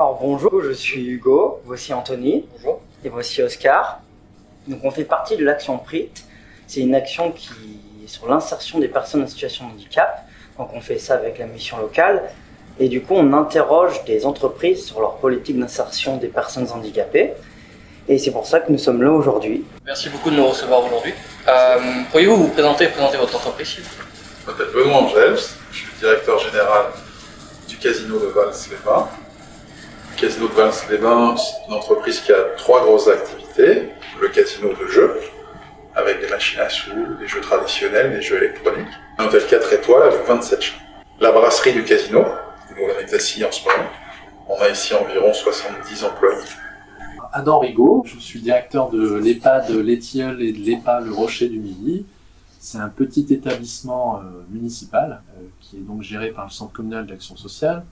Alors bonjour, je suis Hugo, voici Anthony. Bonjour. Et voici Oscar. Donc on fait partie de l'action PRIT. C'est une action qui est sur l'insertion des personnes en situation de handicap. Donc on fait ça avec la mission locale. Et du coup on interroge des entreprises sur leur politique d'insertion des personnes handicapées. Et c'est pour ça que nous sommes là aujourd'hui. Merci beaucoup de nous recevoir aujourd'hui. Pourriez-vous vous présenter votre entreprise, s'il vous plaît? Je m'appelle Benoît Angels, je suis le directeur général du casino de Vals-les-Bains. Le casino de Vals-les-Bains, c'est une entreprise qui a 3 grosses activités. Le casino de jeux, avec des machines à sous, des jeux traditionnels, des jeux électroniques. Un hôtel 4 étoiles avec 27 chambres. La brasserie du casino, où on est assis en ce moment. On a ici environ 70 employés. Adam Rigaud, je suis directeur de l'EHPAD l'Étilleul et de l'EHPA Le Rocher du Midi. C'est un petit établissement municipal qui est donc géré par le Centre communal d'action sociale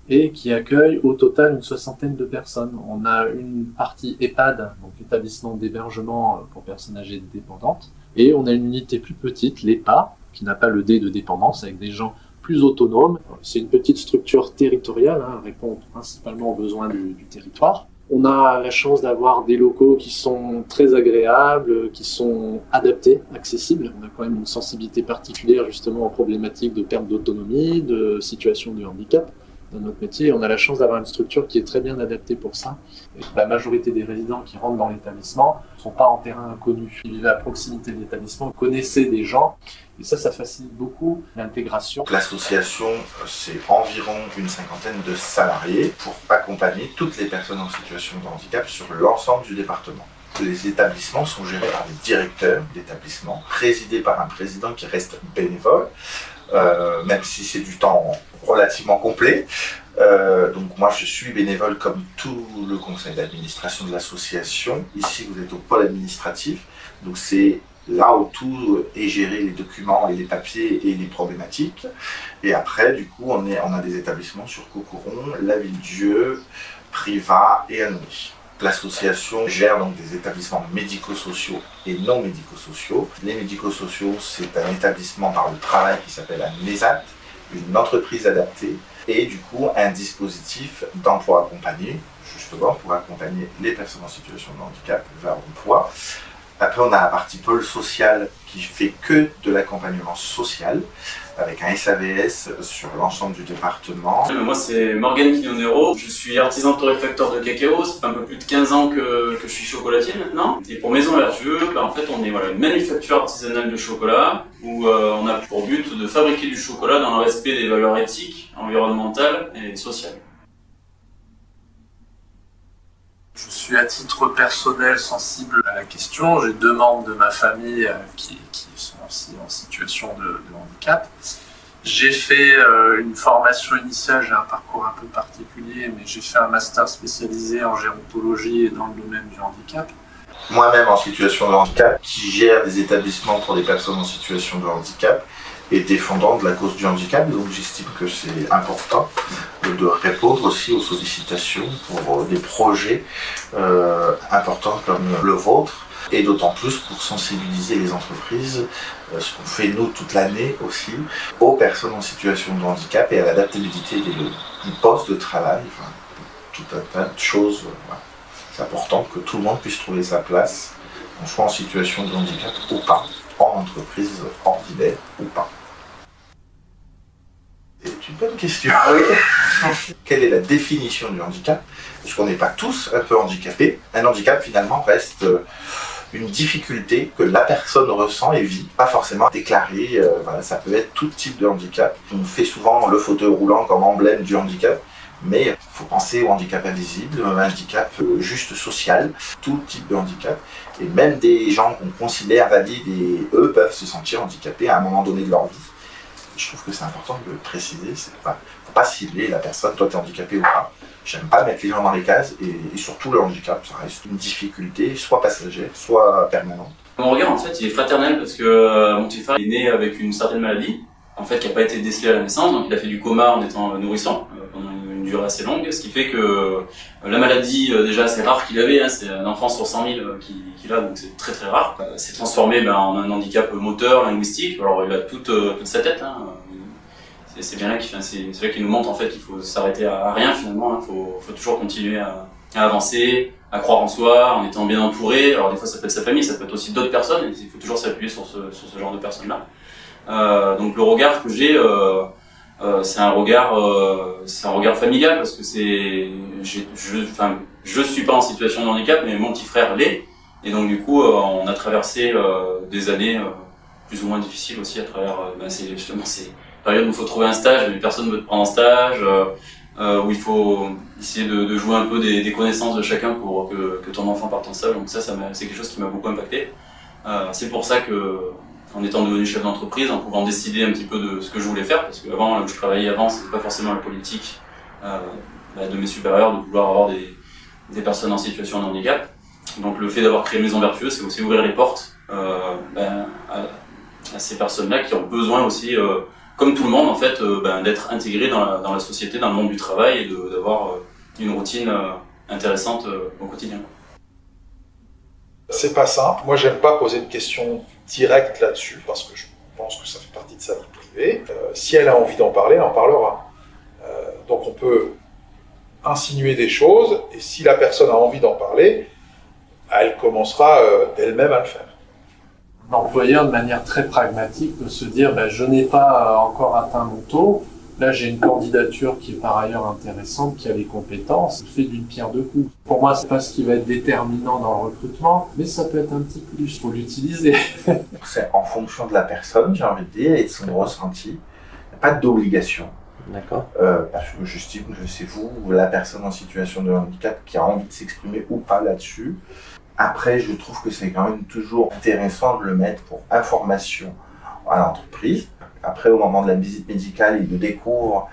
et qui accueille au total une 60aine de personnes. On a une partie EHPAD, donc établissement d'hébergement pour personnes âgées dépendantes, et on a une unité plus petite, l'EHPA, qui n'a pas le D de dépendance, avec des gens plus autonomes. C'est une petite structure territoriale, répond principalement aux besoins du territoire. On a la chance d'avoir des locaux qui sont très agréables, qui sont adaptés, accessibles. On a quand même une sensibilité particulière justement aux problématiques de perte d'autonomie, de situation de handicap dans notre métier. On a la chance d'avoir une structure qui est très bien adaptée pour ça. Et la majorité des résidents qui rentrent dans l'établissement ne sont pas en terrain inconnu. Ils vivent à proximité de l'établissement, connaissaient des gens. Et ça facilite beaucoup l'intégration. L'association, c'est environ une 50aine de salariés pour accompagner toutes les personnes en situation de handicap sur l'ensemble du département. Les établissements sont gérés par des directeurs d'établissement, présidés par un président qui reste bénévole, même si c'est du temps relativement complet. Donc moi je suis bénévole comme tout le conseil d'administration de l'association. Ici vous êtes au pôle administratif, donc c'est là où tout est géré, les documents et les papiers et les problématiques. Et après, du coup, on a des établissements sur Cocoron, La Ville-Dieu, Privas et Annonay. L'association gère donc des établissements médico-sociaux et non médico-sociaux. Les médico-sociaux, c'est un établissement par le travail qui s'appelle un MESAT, une entreprise adaptée, et du coup un dispositif d'emploi accompagné, justement pour accompagner les personnes en situation de handicap vers l'emploi. Après, on a la partie pôle social qui fait que de l'accompagnement social, avec un SAVS sur l'ensemble du département. Moi, c'est Morgane Quignonero. Je suis artisan torréfacteur de cacao. Ça fait un peu plus de 15 ans que je suis chocolatier maintenant. Et pour Maison Vertueux, en fait, on est une manufacture artisanale de chocolat où on a pour but de fabriquer du chocolat dans le respect des valeurs éthiques, environnementales et sociales. Je suis à titre personnel sensible à la question. J'ai 2 membres de ma famille qui sont aussi en situation de handicap. J'ai fait une formation initiale, j'ai un parcours un peu particulier, mais j'ai fait un master spécialisé en gérontologie et dans le domaine du handicap. Moi-même en situation de handicap, qui gère des établissements pour des personnes en situation de handicap et défendant de la cause du handicap, donc j'estime que c'est important de répondre aussi aux sollicitations pour des projets importants comme le vôtre, et d'autant plus pour sensibiliser les entreprises, ce qu'on fait nous toute l'année aussi, aux personnes en situation de handicap et à l'adaptabilité du poste de travail, tout un tas de choses. Voilà. C'est important que tout le monde puisse trouver sa place, qu'on soit en situation de handicap ou pas, en entreprise ordinaire ou pas. C'est une bonne question. Oui. Quelle est la définition du handicap? Parce qu'on n'est pas tous un peu handicapés. Un handicap finalement reste une difficulté que la personne ressent et vit, pas forcément déclarée. Voilà, ça peut être tout type de handicap. On fait souvent le fauteuil roulant comme emblème du handicap, mais il faut penser au handicap invisible, un handicap juste social, tout type de handicap. Et même des gens qu'on considère valides, et eux peuvent se sentir handicapés à un moment donné de leur vie. Je trouve que c'est important de le préciser, faut pas cibler la personne, toi t'es handicapé ou pas. J'aime pas mettre les gens dans les cases, et surtout le handicap, ça reste une difficulté, soit passagère, soit permanente. Mon regard, en fait, il est fraternel parce que mon petit frère est né avec une certaine maladie, en fait, qui n'a pas été décelée à la naissance, donc il a fait du coma en étant nourrisson pendant une durée assez longue, ce qui fait que la maladie déjà assez rare qu'il avait, c'est un enfant sur 100 000 qu'il a, donc c'est très très rare, s'est transformé en un handicap moteur, linguistique. Alors il a toute sa tête, c'est bien là c'est là qu'il nous montre en fait qu'il faut s'arrêter à rien finalement. Il faut toujours continuer à avancer, à croire en soi, en étant bien entouré. Alors des fois ça peut être sa famille, ça peut être aussi d'autres personnes, et il faut toujours s'appuyer sur ce genre de personnes-là. Donc le regard que j'ai, c'est un regard familial, parce que je suis pas en situation de handicap, mais mon petit frère l'est, et donc du coup on a traversé des années plus ou moins difficiles aussi à travers c'est justement ces périodes où il faut trouver un stage, mais personne ne veut te prendre en stage, où il faut essayer de jouer un peu des connaissances de chacun pour que ton enfant parte en stage. Donc c'est quelque chose qui m'a beaucoup impacté. C'est pour ça que, en étant devenu chef d'entreprise, en pouvant décider un petit peu de ce que je voulais faire, parce qu'avant, là où je travaillais avant, c'était pas forcément la politique de mes supérieurs de vouloir avoir des personnes en situation de handicap. Donc le fait d'avoir créé Maison Vertueuse, c'est aussi ouvrir les portes à ces personnes-là qui ont besoin aussi, comme tout le monde en fait, d'être intégrées dans la société, dans le monde du travail, et d'avoir une routine intéressante au quotidien. C'est pas simple. Moi, j'aime pas poser de questions directes là-dessus, parce que je pense que ça fait partie de sa vie privée. Si elle a envie d'en parler, elle en parlera. Donc on peut insinuer des choses, et si la personne a envie d'en parler, elle commencera d'elle-même à le faire. L'employeur, de manière très pragmatique, peut se dire je n'ai pas encore atteint mon taux, là j'ai une candidature qui est par ailleurs intéressante, qui a les compétences, je fais d'une pierre deux coups. Pour moi, c'est pas ce qui va être déterminant dans le recrutement, mais ça peut être un petit plus, il faut l'utiliser. C'est en fonction de la personne, j'ai envie de dire, et de son ressenti. Il n'y a pas d'obligation. D'accord. Parce que j'estime que c'est vous, la personne en situation de handicap, qui a envie de s'exprimer ou pas là-dessus. Après, je trouve que c'est quand même toujours intéressant de le mettre pour information à l'entreprise. Après, au moment de la visite médicale, ils le découvrent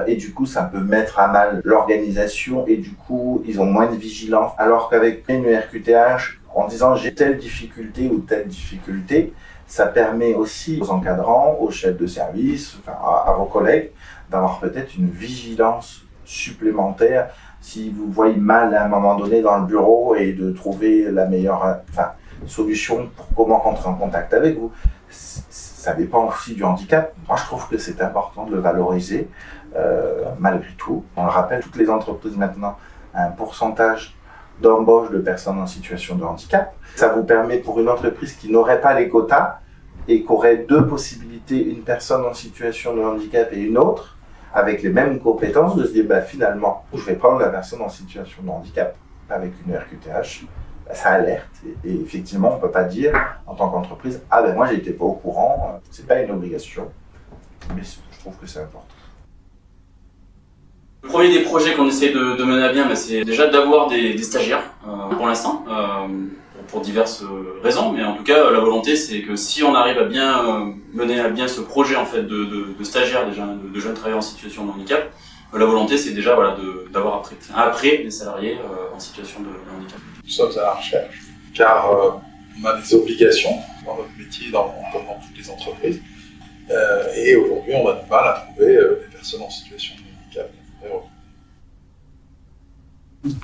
et du coup, ça peut mettre à mal l'organisation et du coup, ils ont moins de vigilance. Alors qu'avec une RQTH, en disant j'ai telle difficulté ou telle difficulté, ça permet aussi aux encadrants, aux chefs de service, à vos collègues, d'avoir peut-être une vigilance supplémentaire si vous voyez mal à un moment donné dans le bureau, et de trouver la meilleure solution pour comment rentrer en contact avec vous. Ça dépend aussi du handicap. Moi, je trouve que c'est important de le valoriser malgré tout. On le rappelle, toutes les entreprises maintenant ont un pourcentage d'embauche de personnes en situation de handicap. Ça vous permet, pour une entreprise qui n'aurait pas les quotas et qui aurait deux possibilités, une personne en situation de handicap et une autre, avec les mêmes compétences, de se dire finalement, je vais prendre la personne en situation de handicap avec une RQTH. Ça alerte, et effectivement, on ne peut pas dire en tant qu'entreprise moi j'étais pas au courant, c'est pas une obligation, mais je trouve que c'est important. Le premier des projets qu'on essaie de mener à bien, c'est déjà d'avoir des stagiaires pour l'instant, pour diverses raisons, mais en tout cas la volonté c'est que si on arrive à bien mener à bien ce projet en fait de stagiaires, de jeunes travailleurs en situation de handicap, la volonté c'est déjà d'avoir après des salariés en situation de handicap. Nous sommes à la recherche, car on a des obligations dans notre métier, comme dans toutes les entreprises, et aujourd'hui on a du mal à trouver des personnes en situation de handicap.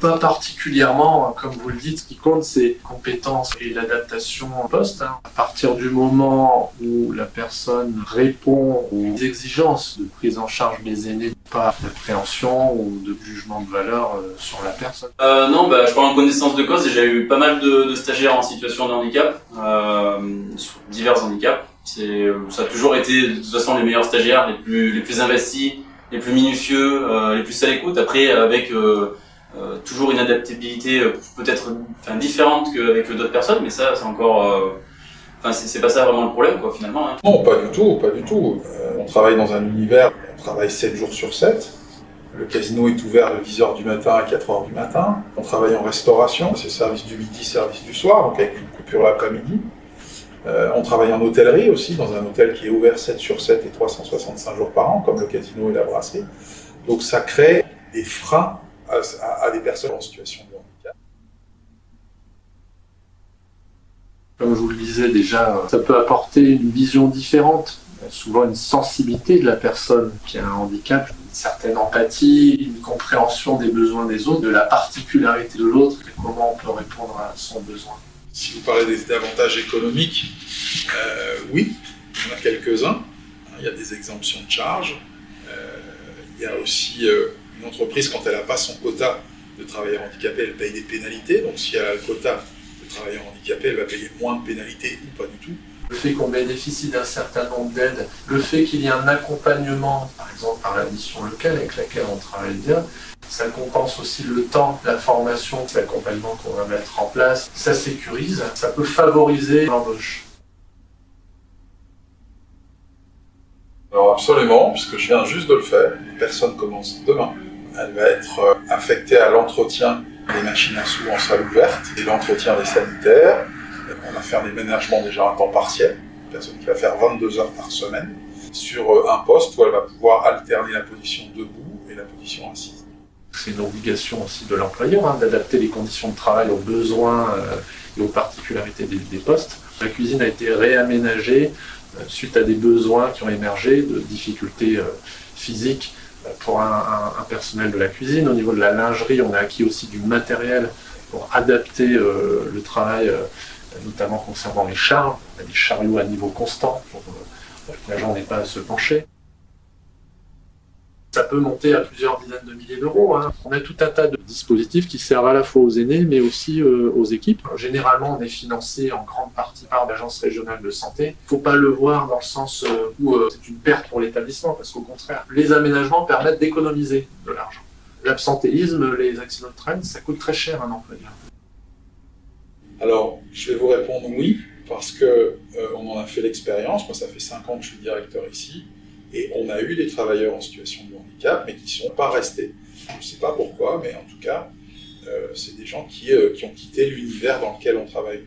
Pas particulièrement, comme vous le dites, ce qui compte c'est les compétences et l'adaptation au poste. À partir du moment où la personne répond aux exigences de prise en charge des aînés, pas d'appréhension ou de jugement de valeur sur la personne. Non, je parle en connaissance de cause, et j'ai eu pas mal de stagiaires en situation de handicap, sur divers handicaps. Ça a toujours été de toute façon les meilleurs stagiaires, les plus investis, les plus minutieux, les plus à l'écoute. Après, avec toujours une adaptabilité peut-être différente qu'avec d'autres personnes, mais ça c'est encore c'est pas ça vraiment le problème finalement. Non, pas du tout. On travaille dans un univers, on travaille 7 jours sur 7. Le casino est ouvert de 10h du matin à 4h du matin. On travaille en restauration, c'est service du midi, service du soir, donc avec une coupure l'après-midi. On travaille en hôtellerie aussi, dans un hôtel qui est ouvert 7 sur 7 et 365 jours par an, comme le casino et la brasserie. Donc ça crée des freins à des personnes en situation de handicap. Comme je vous le disais déjà, ça peut apporter une vision différente, souvent une sensibilité de la personne qui a un handicap, une certaine empathie, une compréhension des besoins des autres, de la particularité de l'autre, et comment on peut répondre à son besoin. Si vous parlez des avantages économiques, oui, il y en a quelques-uns. Il y a des exemptions de charges, Il y a aussi une entreprise, quand elle n'a pas son quota de travailleurs handicapés, elle paye des pénalités. Donc si elle a le quota de travailleurs handicapés, elle va payer moins de pénalités ou pas du tout. Le fait qu'on bénéficie d'un certain nombre d'aides, le fait qu'il y ait un accompagnement, par exemple par la mission locale avec laquelle on travaille bien, ça compense aussi le temps, la formation, l'accompagnement qu'on va mettre en place. Ça sécurise, ça peut favoriser l'embauche. Alors absolument, puisque je viens juste de le faire. La personne commence demain. Elle va être affectée à l'entretien des machines à sous en salle ouverte et l'entretien des sanitaires. On va faire des ménagements déjà à temps partiel, une personne qui va faire 22 heures par semaine, sur un poste où elle va pouvoir alterner la position debout et la position assise. C'est une obligation aussi de l'employeur d'adapter les conditions de travail aux besoins et aux particularités des postes. La cuisine a été réaménagée suite à des besoins qui ont émergé, de difficultés physiques pour un personnel de la cuisine. Au niveau de la lingerie, on a acquis aussi du matériel pour adapter le travail, notamment concernant les chars. On a des chariots à niveau constant pour que l'agent n'ait pas à se pencher. Ça peut monter à plusieurs dizaines de milliers d'euros. On a tout un tas de dispositifs qui servent à la fois aux aînés, mais aussi aux équipes. Généralement, on est financé en grande partie par l'Agence régionale de santé. Il ne faut pas le voir dans le sens où c'est une perte pour l'établissement, parce qu'au contraire, les aménagements permettent d'économiser de l'argent. L'absentéisme, les accidents de travail, ça coûte très cher à un employeur. Alors, je vais vous répondre oui, parce que on en a fait l'expérience. Moi, ça fait 5 ans que je suis directeur ici. Et on a eu des travailleurs en situation de handicap, mais qui ne sont pas restés. Je ne sais pas pourquoi, mais en tout cas, c'est des gens qui ont quitté l'univers dans lequel on travaille,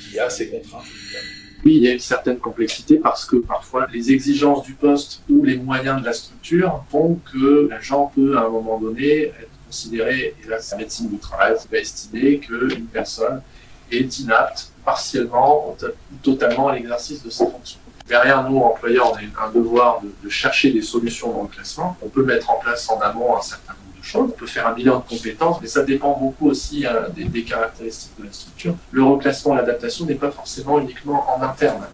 qui a ses contraintes, évidemment. Oui, il y a une certaine complexité parce que parfois les exigences du poste ou les moyens de la structure font que l'agent peut à un moment donné être considéré, et là c'est la médecine du travail qui va estimer qu'une personne est inapte partiellement ou totalement à l'exercice de ses fonctions. Derrière nous, employeurs, on a un devoir de chercher des solutions dans le classement. On peut mettre en place en amont un certain nombre de choses. On peut faire un bilan de compétences, mais ça dépend beaucoup aussi des caractéristiques de la structure. Le reclassement, l'adaptation n'est pas forcément uniquement en interne.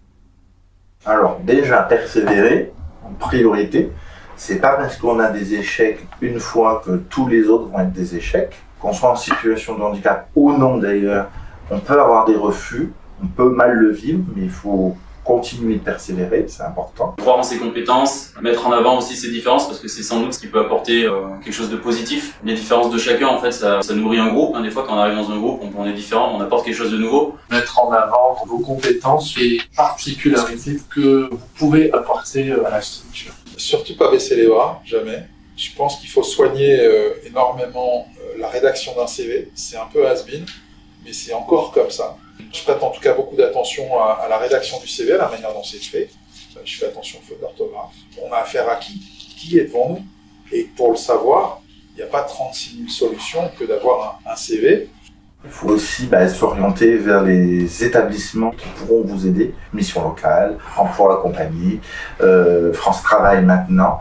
Alors déjà, persévérer en priorité. C'est pas parce qu'on a des échecs une fois que tous les autres vont être des échecs. Qu'on soit en situation de handicap ou non d'ailleurs, on peut avoir des refus, on peut mal le vivre, mais il faut continuer de persévérer, c'est important. Croire en ses compétences, mettre en avant aussi ses différences, parce que c'est sans doute ce qui peut apporter quelque chose de positif. Les différences de chacun, en fait, ça nourrit un groupe. Des fois, quand on arrive dans un groupe, on est différent, on apporte quelque chose de nouveau. Mettre en avant vos compétences et particularités que vous pouvez apporter à la structure. Surtout pas baisser les bras, jamais. Je pense qu'il faut soigner énormément la rédaction d'un CV. C'est un peu has-been, mais c'est encore comme ça. Je prête en tout cas beaucoup d'attention à la rédaction du CV, à la manière dont c'est fait. Je fais attention aux fautes d'orthographe. On a affaire à qui est devant nous. Et pour le savoir, il n'y a pas 36 000 solutions que d'avoir un CV. Il faut aussi s'orienter vers les établissements qui pourront vous aider. Mission locale, emploi compagnie, France Travail maintenant.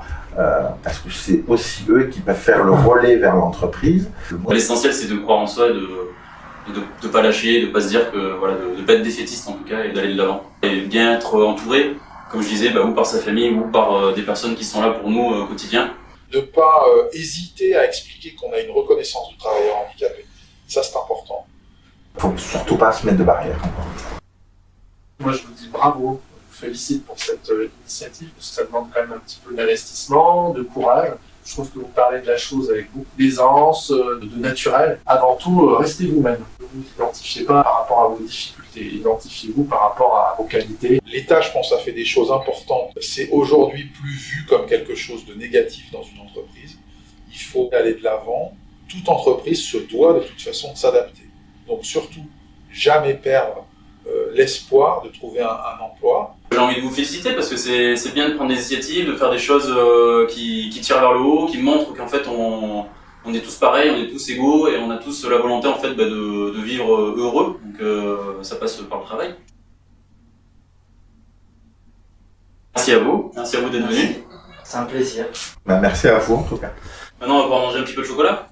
Parce que c'est aussi eux qui peuvent faire le relais vers l'entreprise. L'essentiel, c'est de croire en soi, de ne pas lâcher, de ne pas se dire que, voilà, de ne pas être défaitiste en tout cas et d'aller de l'avant. Et bien être entouré, comme je disais, ou par sa famille ou par des personnes qui sont là pour nous au quotidien. De ne pas hésiter à expliquer qu'on a une reconnaissance du travailleur handicapé. Ça, c'est important. Il ne faut surtout pas se mettre de barrières. Moi, je vous dis bravo. Je vous félicite pour cette initiative, parce que ça demande quand même un petit peu d'investissement, de courage. Je trouve que vous parlez de la chose avec beaucoup d'aisance, de naturel. Avant tout, restez vous-même. Ne vous identifiez pas par rapport à vos difficultés. Identifiez-vous par rapport à vos qualités. L'État, je pense, a fait des choses importantes. C'est aujourd'hui plus vu comme quelque chose de négatif dans une entreprise. Il faut aller de l'avant. Toute entreprise se doit de toute façon de s'adapter. Donc surtout, jamais perdre l'espoir de trouver un emploi. J'ai envie de vous féliciter parce que c'est bien de prendre des initiatives, de faire des choses qui tirent vers le haut, qui montrent qu'en fait on est tous pareils, on est tous égaux et on a tous la volonté en fait de vivre heureux. Donc ça passe par le travail. Merci à vous d'être venus. C'est un plaisir. Merci à vous en tout cas. Maintenant on va pouvoir manger un petit peu de chocolat.